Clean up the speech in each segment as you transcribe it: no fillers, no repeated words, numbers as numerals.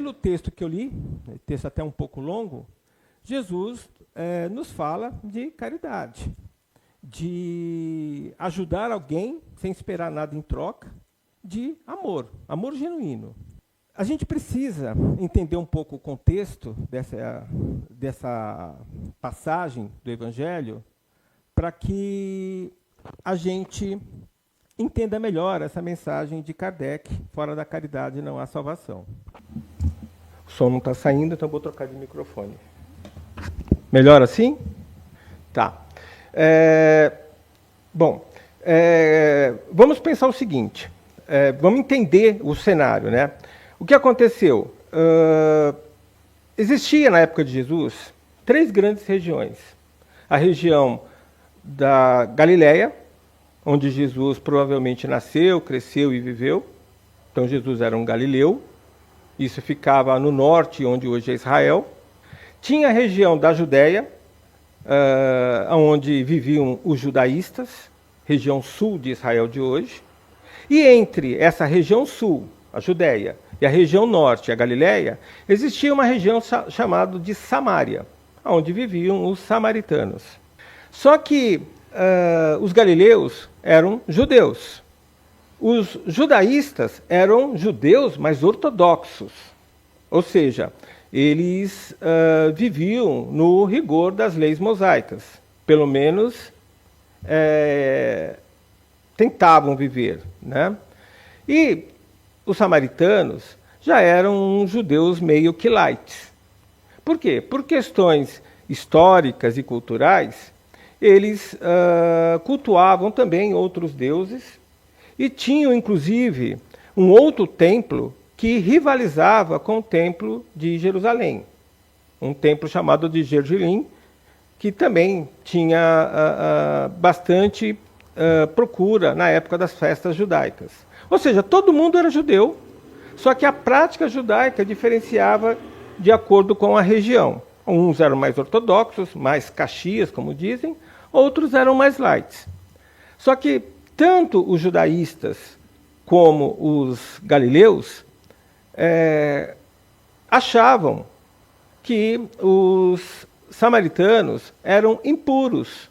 pelo texto que eu li, texto até um pouco longo, Jesus nos fala de caridade, de ajudar alguém sem esperar nada em troca, de amor, amor genuíno. A gente precisa entender um pouco o contexto dessa passagem do Evangelho para que a gente entenda melhor essa mensagem de Kardec: fora da caridade não há salvação. O som não está saindo, então vou trocar de microfone. Melhor assim? Tá. Vamos pensar o seguinte, vamos entender o cenário, né? O que aconteceu? Existia na época de Jesus 3 grandes regiões. A região da Galileia, onde Jesus provavelmente nasceu, cresceu e viveu. Então Jesus era um galileu. Isso ficava no norte, onde hoje é Israel. Tinha a região da Judéia, onde viviam os judaístas, região sul de Israel de hoje. E entre essa região sul, a Judéia, e a região norte, a Galileia, existia uma região chamada de Samária, onde viviam os samaritanos. Só que os galileus eram judeus. Os judaístas eram judeus, mas ortodoxos. Ou seja, eles viviam no rigor das leis mosaicas. Pelo menos tentavam viver, né? E os samaritanos já eram judeus meio que light. Por quê? Por questões históricas e culturais, eles cultuavam também outros deuses e tinham, inclusive, um outro templo que rivalizava com o templo de Jerusalém. Um templo chamado de Jerusalém, que também tinha bastante procura na época das festas judaicas. Ou seja, todo mundo era judeu, só que a prática judaica diferenciava de acordo com a região. Uns eram mais ortodoxos, mais caxias, como dizem, outros eram mais light. Só que tanto os judaístas como os galileus achavam que os samaritanos eram impuros,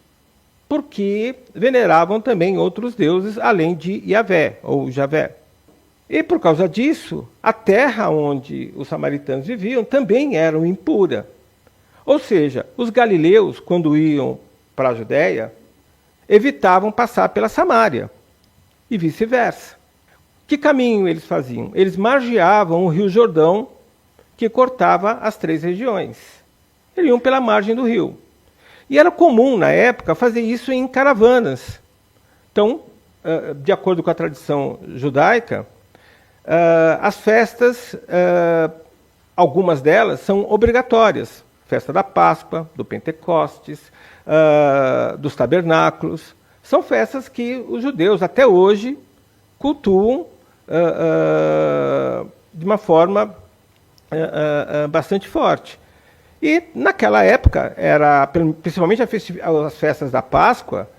porque veneravam também outros deuses, além de Yahvé, ou Javé. E por causa disso, a terra onde os samaritanos viviam também era impura. Ou seja, os galileus, quando iam para a Judéia, evitavam passar pela Samária, e vice-versa. Que caminho eles faziam? Eles margeavam o rio Jordão, que cortava as 3 regiões. Eles iam pela margem do rio. E era comum, na época, fazer isso em caravanas. Então, de acordo com a tradição judaica, as festas, algumas delas, são obrigatórias. Festa da Páscoa, do Pentecostes, dos Tabernáculos. São festas que os judeus, até hoje, cultuam de uma forma bastante forte. E, naquela época, principalmente as festas da Páscoa,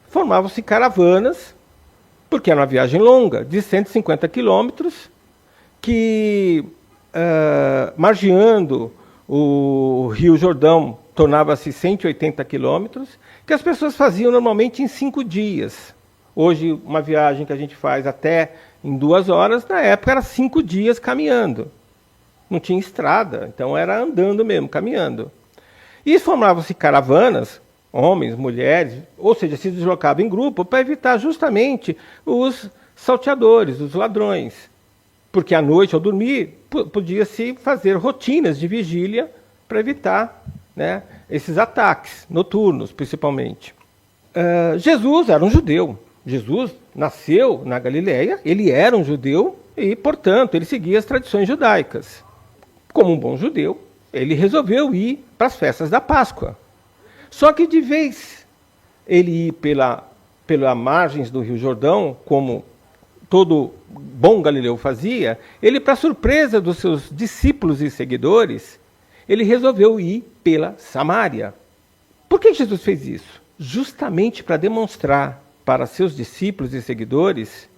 formavam-se caravanas, porque era uma viagem longa, de 150 quilômetros, que, margeando o Rio Jordão, tornava-se 180 quilômetros, que as pessoas faziam normalmente em 5 dias. Hoje, uma viagem que a gente faz até em 2 horas, na época era 5 dias caminhando. Não tinha estrada, então era andando mesmo, caminhando. E formavam-se caravanas, homens, mulheres, ou seja, se deslocavam em grupo para evitar justamente os salteadores, os ladrões. Porque à noite, ao dormir, podia-se fazer rotinas de vigília para evitar, né, esses ataques noturnos, principalmente. Jesus era um judeu. Jesus nasceu na Galileia, ele era um judeu e, portanto, ele seguia as tradições judaicas. Como um bom judeu, ele resolveu ir para as festas da Páscoa. Só que de vez ele ir pela margens do Rio Jordão, como todo bom galileu fazia, ele, para surpresa dos seus discípulos e seguidores, ele resolveu ir pela Samária. Por que Jesus fez isso? Justamente para demonstrar para seus discípulos e seguidores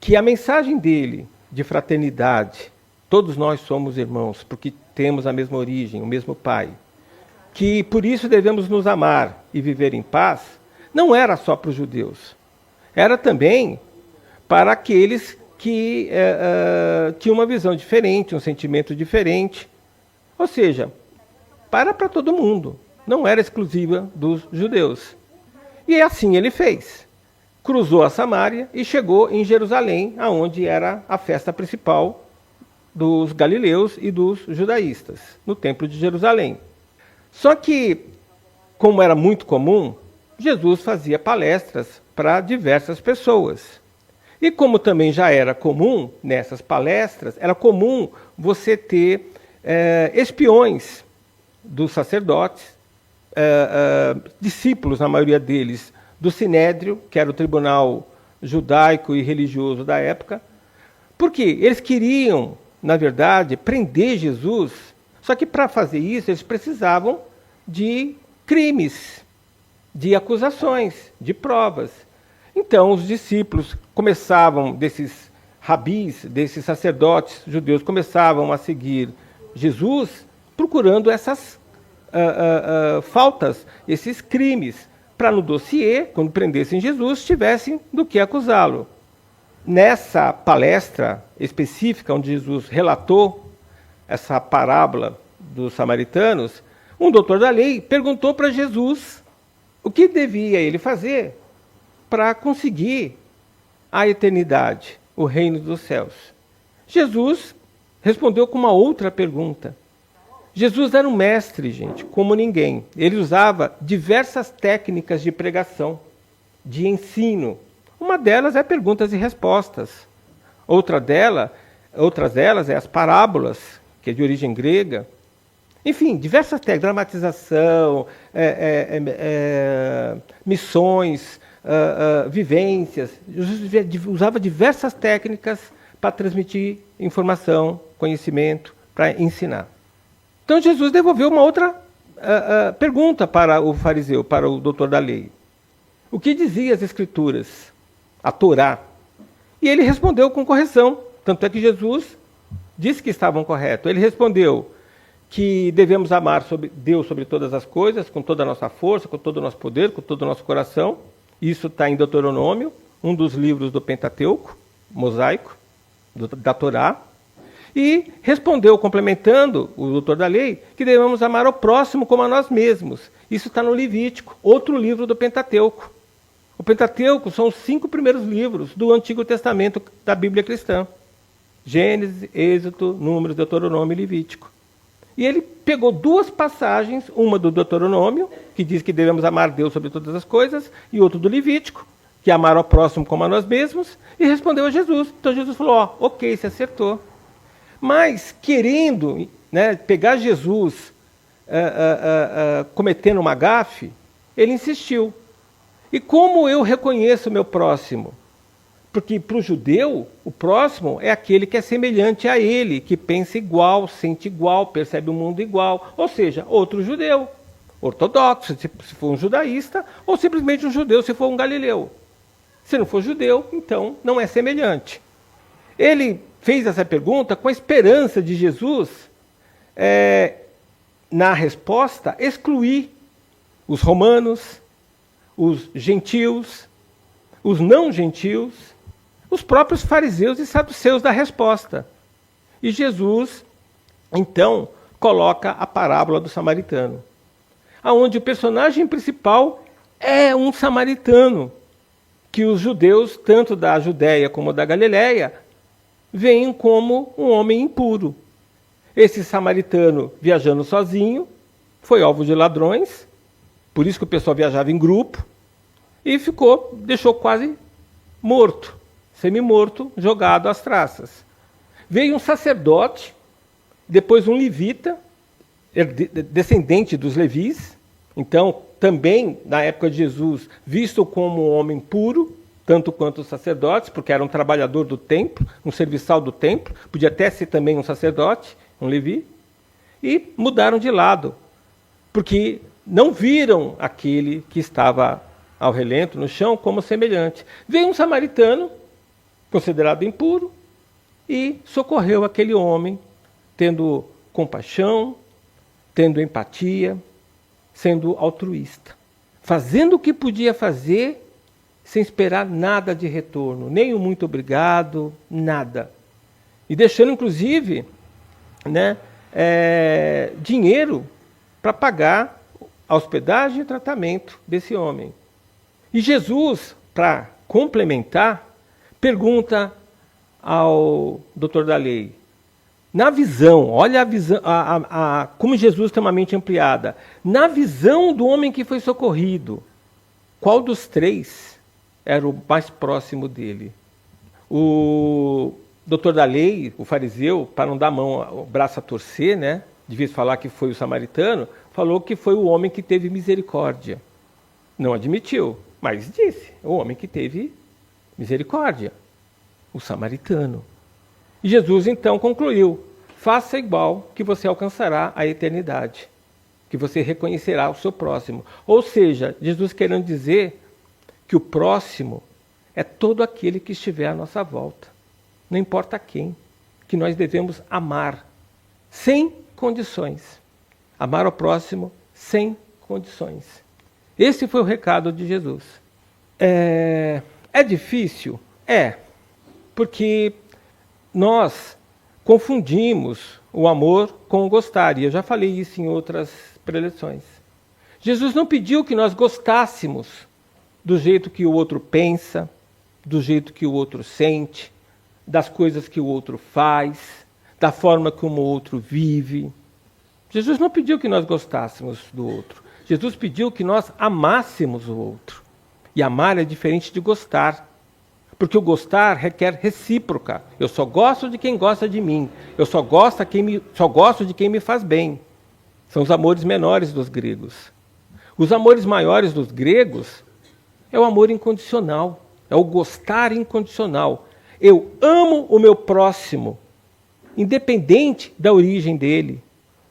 que a mensagem dele de fraternidade, todos nós somos irmãos, porque temos a mesma origem, o mesmo Pai, que por isso devemos nos amar e viver em paz, não era só para os judeus, era também para aqueles que tinham uma visão diferente, um sentimento diferente, ou seja, para todo mundo, não era exclusiva dos judeus. E assim ele fez. Cruzou a Samária e chegou em Jerusalém, aonde era a festa principal dos galileus e dos judaístas, no Templo de Jerusalém. Só que, como era muito comum, Jesus fazia palestras para diversas pessoas. E como também já era comum nessas palestras, era comum você ter espiões dos sacerdotes, discípulos, na maioria deles, do Sinédrio, que era o tribunal judaico e religioso da época, porque eles queriam, na verdade, prender Jesus, só que para fazer isso eles precisavam de crimes, de acusações, de provas. Então os discípulos começavam, desses rabis, desses sacerdotes judeus, começavam a seguir Jesus, procurando essas faltas, esses crimes, para no dossiê, quando prendessem Jesus, tivessem do que acusá-lo. Nessa palestra específica, onde Jesus relatou essa parábola dos samaritanos, um doutor da lei perguntou para Jesus o que devia ele fazer para conseguir a eternidade, o reino dos céus. Jesus respondeu com uma outra pergunta. Jesus era um mestre, gente, como ninguém. Ele usava diversas técnicas de pregação, de ensino. Uma delas é perguntas e respostas. Outras delas é as parábolas, que é de origem grega. Enfim, diversas técnicas, dramatização, missões, vivências. Jesus usava diversas técnicas para transmitir informação, conhecimento, para ensinar. Então Jesus devolveu uma outra pergunta para o fariseu, para o doutor da lei. O que dizia as Escrituras, a Torá? E ele respondeu com correção. Tanto é que Jesus disse que estavam corretos. Ele respondeu que devemos amar Deus sobre todas as coisas, com toda a nossa força, com todo o nosso poder, com todo o nosso coração. Isso está em Deuteronômio, um dos livros do Pentateuco, mosaico, da Torá. E respondeu, complementando o doutor da lei, que devemos amar o próximo como a nós mesmos. Isso está no Levítico, outro livro do Pentateuco. O Pentateuco são os 5 primeiros livros do Antigo Testamento da Bíblia cristã. Gênesis, Êxodo, Números, Deuteronômio e Levítico. E ele pegou 2 passagens, uma do Deuteronômio, que diz que devemos amar Deus sobre todas as coisas, e outra do Levítico, que é amar ao próximo como a nós mesmos, e respondeu a Jesus. Então Jesus falou, ok, você acertou. Mas, querendo pegar Jesus cometendo uma gafe, ele insistiu. E como eu reconheço o meu próximo? Porque para o judeu, o próximo é aquele que é semelhante a ele, que pensa igual, sente igual, percebe o mundo igual. Ou seja, outro judeu, ortodoxo, se for um judaísta, ou simplesmente um judeu, se for um galileu. Se não for judeu, então não é semelhante. Ele fez essa pergunta com a esperança de Jesus, na resposta, excluir os romanos, os gentios, os não gentios, os próprios fariseus e saduceus da resposta. E Jesus, então, coloca a parábola do samaritano, onde o personagem principal é um samaritano, que os judeus, tanto da Judéia como da Galiléia, veem como um homem impuro. Esse samaritano, viajando sozinho, foi alvo de ladrões, por isso que o pessoal viajava em grupo, e deixou quase morto, semi-morto, jogado às traças. Veio um sacerdote, depois um levita, descendente dos levis, então também, na época de Jesus, visto como um homem puro, tanto quanto os sacerdotes, porque era um trabalhador do templo, um serviçal do templo, podia até ser também um sacerdote, um levi, e mudaram de lado, porque não viram aquele que estava ao relento, no chão, como semelhante. Veio um samaritano, considerado impuro, e socorreu aquele homem, tendo compaixão, tendo empatia, sendo altruísta, fazendo o que podia fazer sem esperar nada de retorno, nem um muito obrigado, nada. E deixando, inclusive, dinheiro para pagar a hospedagem e tratamento desse homem. E Jesus, para complementar, pergunta ao doutor da lei, na visão, olha a visão, como Jesus tem uma mente ampliada, na visão do homem que foi socorrido, qual dos três era o mais próximo dele? O doutor da lei, o fariseu, para não dar o braço a torcer, devia falar que foi o samaritano, falou que foi o homem que teve misericórdia. Não admitiu, mas disse, o homem que teve misericórdia, o samaritano. E Jesus então concluiu, faça igual que você alcançará a eternidade, que você reconhecerá o seu próximo. Ou seja, Jesus querendo dizer que o próximo é todo aquele que estiver à nossa volta. Não importa quem, que nós devemos amar, sem condições. Amar ao próximo sem condições. Esse foi o recado de Jesus. É difícil? Porque nós confundimos o amor com o gostar, e eu já falei isso em outras preleções. Jesus não pediu que nós gostássemos do jeito que o outro pensa, do jeito que o outro sente, das coisas que o outro faz, da forma como o outro vive. Jesus não pediu que nós gostássemos do outro. Jesus pediu que nós amássemos o outro. E amar é diferente de gostar. Porque o gostar requer recíproca. Eu só gosto de quem gosta de mim. Eu só gosto de quem me faz bem. São os amores menores dos gregos. Os amores maiores dos gregos é o amor incondicional. É o gostar incondicional. Eu amo o meu próximo, independente da origem dele,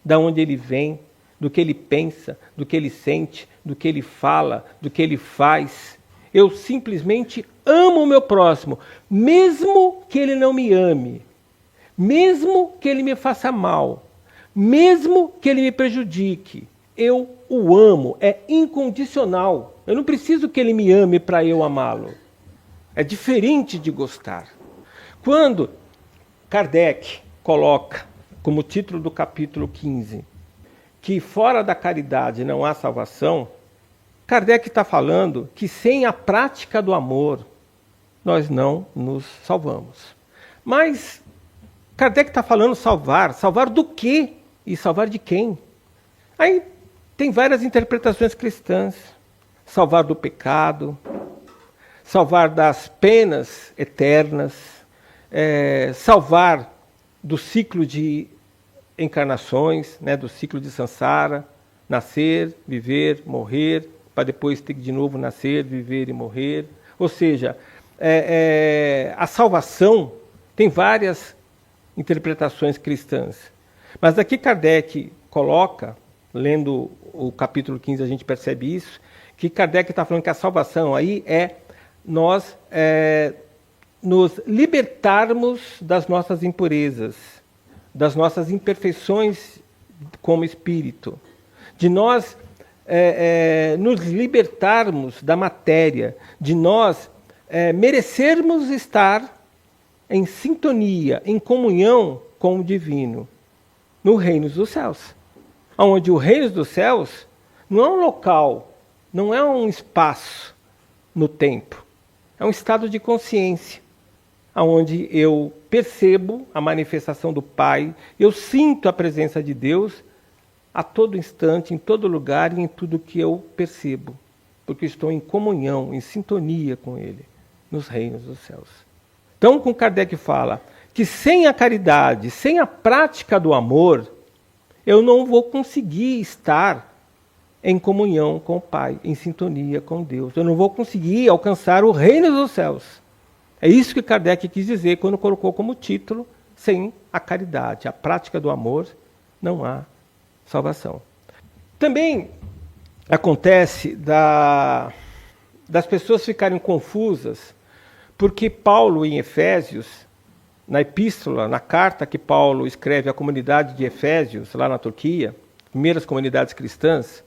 da onde ele vem, do que ele pensa, do que ele sente, do que ele fala, do que ele faz. Eu simplesmente amo o meu próximo, mesmo que ele não me ame, mesmo que ele me faça mal, mesmo que ele me prejudique. Eu o amo, é incondicional. Eu não preciso que ele me ame para eu amá-lo. É diferente de gostar. Quando Kardec coloca como título do capítulo 15 que fora da caridade não há salvação, Kardec está falando que sem a prática do amor nós não nos salvamos. Mas Kardec está falando salvar do quê? E salvar de quem? Aí tem várias interpretações cristãs. Salvar do pecado, salvar das penas eternas, salvar do ciclo de encarnações, do ciclo de samsara, nascer, viver, morrer, para depois ter que de novo nascer, viver e morrer. Ou seja, a salvação tem várias interpretações cristãs. Mas aqui Kardec coloca, lendo o capítulo 15 a gente percebe isso, que Kardec está falando que a salvação aí é nós nos libertarmos das nossas impurezas, das nossas imperfeições como espírito, de nós nos libertarmos da matéria, de nós merecermos estar em sintonia, em comunhão com o divino, no reino dos céus. Onde o reino dos céus não é um local, não é um espaço no tempo, é um estado de consciência, onde eu percebo a manifestação do Pai, eu sinto a presença de Deus a todo instante, em todo lugar e em tudo que eu percebo, porque estou em comunhão, em sintonia com Ele, nos reinos dos céus. Então, com Kardec fala que sem a caridade, sem a prática do amor, eu não vou conseguir estar em comunhão com o Pai, em sintonia com Deus. Eu não vou conseguir alcançar o reino dos céus. É isso que Kardec quis dizer quando colocou como título, sem a caridade, a prática do amor, não há salvação. Também acontece das pessoas ficarem confusas, porque Paulo, em Efésios, na epístola, na carta que Paulo escreve à comunidade de Efésios, lá na Turquia, primeiras comunidades cristãs,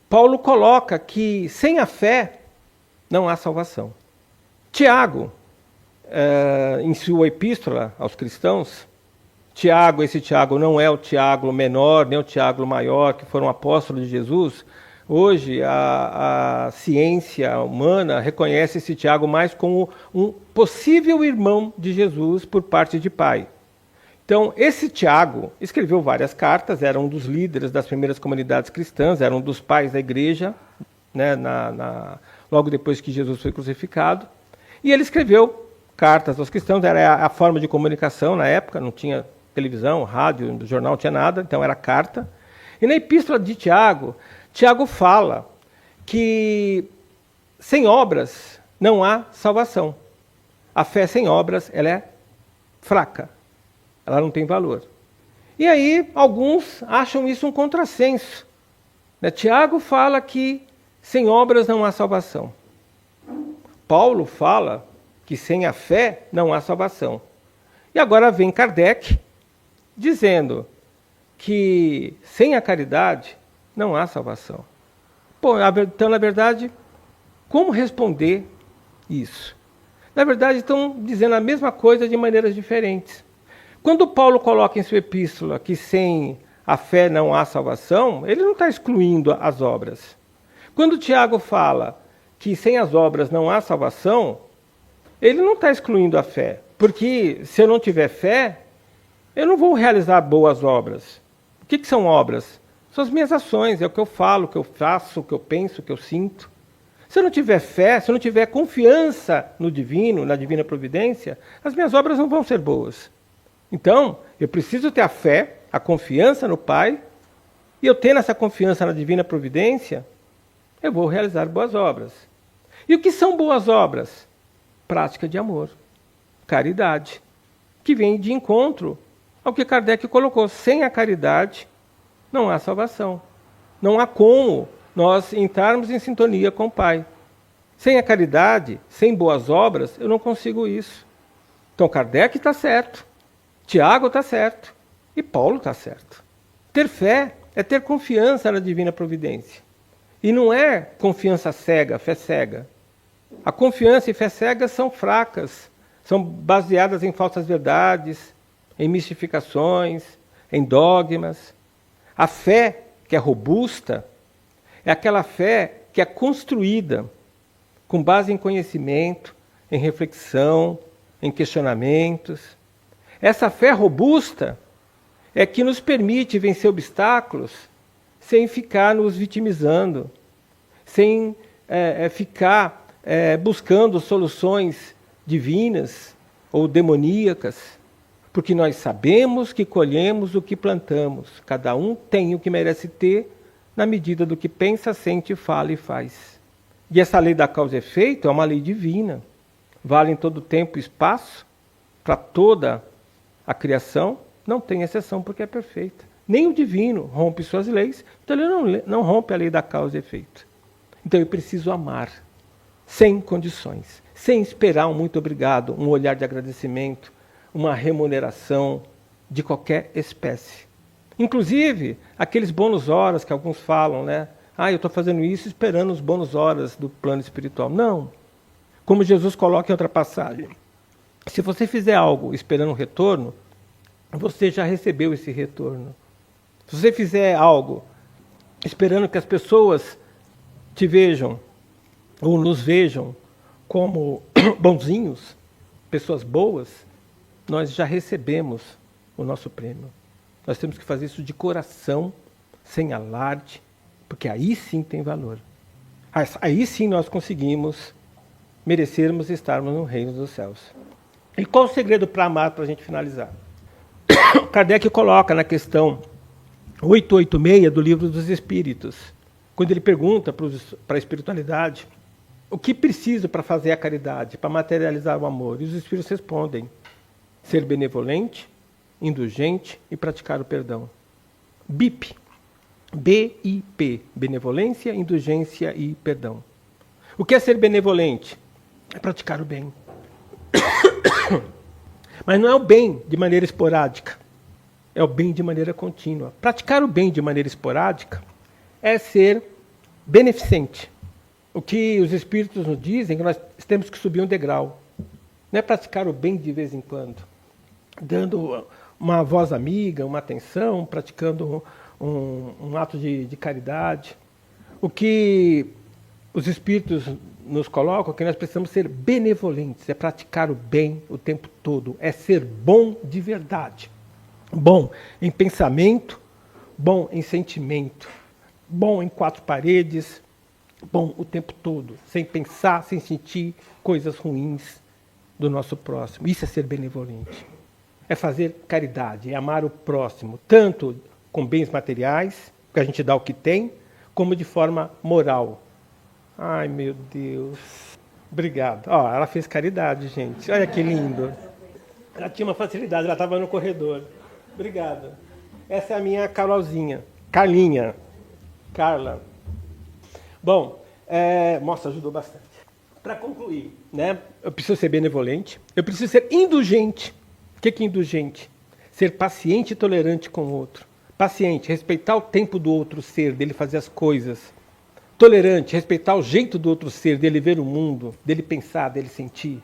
Paulo coloca que sem a fé não há salvação. Tiago, em sua epístola aos cristãos, esse Tiago não é o Tiago menor, nem o Tiago maior, que foram apóstolos de Jesus. Hoje, a ciência humana reconhece esse Tiago mais como um possível irmão de Jesus por parte de pai. Então, esse Tiago escreveu várias cartas, era um dos líderes das primeiras comunidades cristãs, era um dos pais da igreja, né, logo depois que Jesus foi crucificado. E ele escreveu cartas aos cristãos, era a forma de comunicação na época, não tinha televisão, rádio, jornal, não tinha nada, então era carta. E na epístola de Tiago, Tiago fala que sem obras não há salvação. A fé sem obras, ela é fraca. Ela não tem valor. E aí, alguns acham isso um contrassenso. Tiago fala que sem obras não há salvação. Paulo fala que sem a fé não há salvação. E agora vem Kardec dizendo que sem a caridade não há salvação. Então, na verdade, como responder isso? Na verdade, estão dizendo a mesma coisa de maneiras diferentes. Quando Paulo coloca em sua epístola que sem a fé não há salvação, ele não está excluindo as obras. Quando Tiago fala que sem as obras não há salvação, ele não está excluindo a fé. Porque se eu não tiver fé, eu não vou realizar boas obras. O que são obras? São as minhas ações, é o que eu falo, o que eu faço, o que eu penso, o que eu sinto. Se eu não tiver fé, se eu não tiver confiança no divino, na divina providência, as minhas obras não vão ser boas. Então, eu preciso ter a fé, a confiança no Pai, e eu tendo essa confiança na divina providência, eu vou realizar boas obras. E o que são boas obras? Prática de amor, caridade, que vem de encontro ao que Kardec colocou. Sem a caridade, não há salvação. Não há como nós entrarmos em sintonia com o Pai. Sem a caridade, sem boas obras, eu não consigo isso. Então Kardec está certo, Tiago está certo e Paulo está certo. Ter fé é ter confiança na divina providência. E não é confiança cega, fé cega. A confiança e fé cega são fracas, são baseadas em falsas verdades, em mistificações, em dogmas. A fé que é robusta é aquela fé que é construída com base em conhecimento, em reflexão, em questionamentos. Essa fé robusta é que nos permite vencer obstáculos sem ficar nos vitimizando, sem ficar buscando soluções divinas ou demoníacas, porque nós sabemos que colhemos o que plantamos. Cada um tem o que merece ter na medida do que pensa, sente, fala e faz. E essa lei da causa e efeito é uma lei divina. Vale em todo tempo e espaço, para toda a criação, não tem exceção porque é perfeita. Nem o divino rompe suas leis, então ele não rompe a lei da causa e efeito. Então eu preciso amar, sem condições, sem esperar um muito obrigado, um olhar de agradecimento, uma remuneração de qualquer espécie. Inclusive, aqueles bônus horas que alguns falam, né? Eu estou fazendo isso esperando os bônus horas do plano espiritual. Não. Como Jesus coloca em outra passagem, se você fizer algo esperando um retorno, você já recebeu esse retorno. Se você fizer algo esperando que as pessoas te vejam, ou nos vejam como bonzinhos, pessoas boas, nós já recebemos o nosso prêmio. Nós temos que fazer isso de coração, sem alarde, porque aí sim tem valor. Aí sim nós conseguimos merecermos estarmos no reino dos céus. E qual o segredo para amar, para a gente finalizar? Kardec coloca na questão 886 do Livro dos Espíritos, quando ele pergunta para a espiritualidade o que preciso para fazer a caridade, para materializar o amor. E os espíritos respondem: ser benevolente, indulgente e praticar o perdão. BIP. BIP. Benevolência, indulgência e perdão. O que é ser benevolente? É praticar o bem. Mas não é o bem de maneira esporádica, é o bem de maneira contínua. Praticar o bem de maneira esporádica é ser beneficente. O que os espíritos nos dizem é que nós temos que subir um degrau. Não é praticar o bem de vez em quando, dando uma voz amiga, uma atenção, praticando um ato de caridade. O que os espíritos nos colocam é que nós precisamos ser benevolentes, é praticar o bem o tempo todo, é ser bom de verdade. Bom em pensamento, bom em sentimento, bom em quatro paredes, bom o tempo todo, sem pensar, sem sentir coisas ruins do nosso próximo. Isso é ser benevolente. É fazer caridade, é amar o próximo, tanto com bens materiais, que a gente dá o que tem, como de forma moral. Ai, meu Deus. Obrigado. Ó, ela fez caridade, gente. Olha que lindo. Ela tinha uma facilidade, ela estava no corredor. Obrigado. Essa é a minha Carolzinha. Carlinha. Carla. Bom, nossa, ajudou bastante. Para concluir, né, eu preciso ser benevolente, eu preciso ser indulgente. O que é indulgente? Ser paciente e tolerante com o outro. Paciente, respeitar o tempo do outro ser, dele fazer as coisas. Tolerante, respeitar o jeito do outro ser, dele ver o mundo, dele pensar, dele sentir.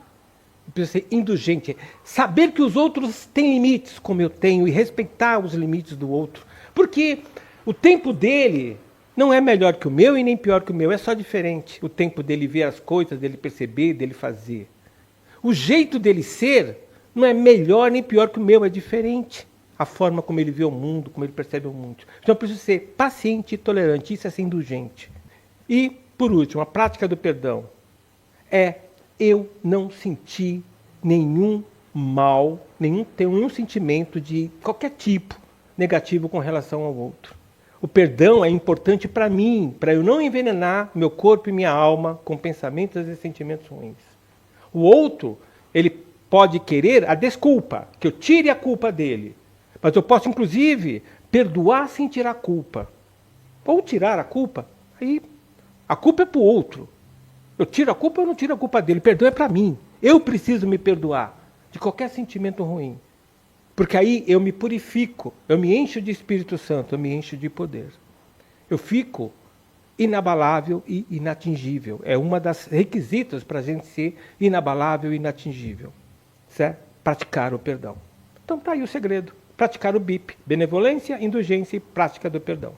Eu preciso ser indulgente, saber que os outros têm limites, como eu tenho, e respeitar os limites do outro. Porque o tempo dele não é melhor que o meu e nem pior que o meu, é só diferente. O tempo dele ver as coisas, dele perceber, dele fazer. O jeito dele ser não é melhor nem pior que o meu, é diferente. A forma como ele vê o mundo, como ele percebe o mundo. Então eu preciso ser paciente e tolerante, isso é ser indulgente. E, por último, a prática do perdão é eu não sentir nenhum mal, nenhum sentimento de qualquer tipo negativo com relação ao outro. O perdão é importante para mim, para eu não envenenar meu corpo e minha alma com pensamentos e sentimentos ruins. O outro, ele pode querer a desculpa, que eu tire a culpa dele. Mas eu posso, inclusive, perdoar sem tirar a culpa. Ou tirar a culpa, aí a culpa é para o outro. Eu tiro a culpa ou não tiro a culpa dele? Perdão é para mim. Eu preciso me perdoar de qualquer sentimento ruim. Porque aí eu me purifico, eu me encho de Espírito Santo, eu me encho de poder. Eu fico inabalável e inatingível. É uma das requisitos para a gente ser inabalável e inatingível. Certo? Praticar o perdão. Então está aí o segredo. Praticar o BIP. Benevolência, indulgência e prática do perdão.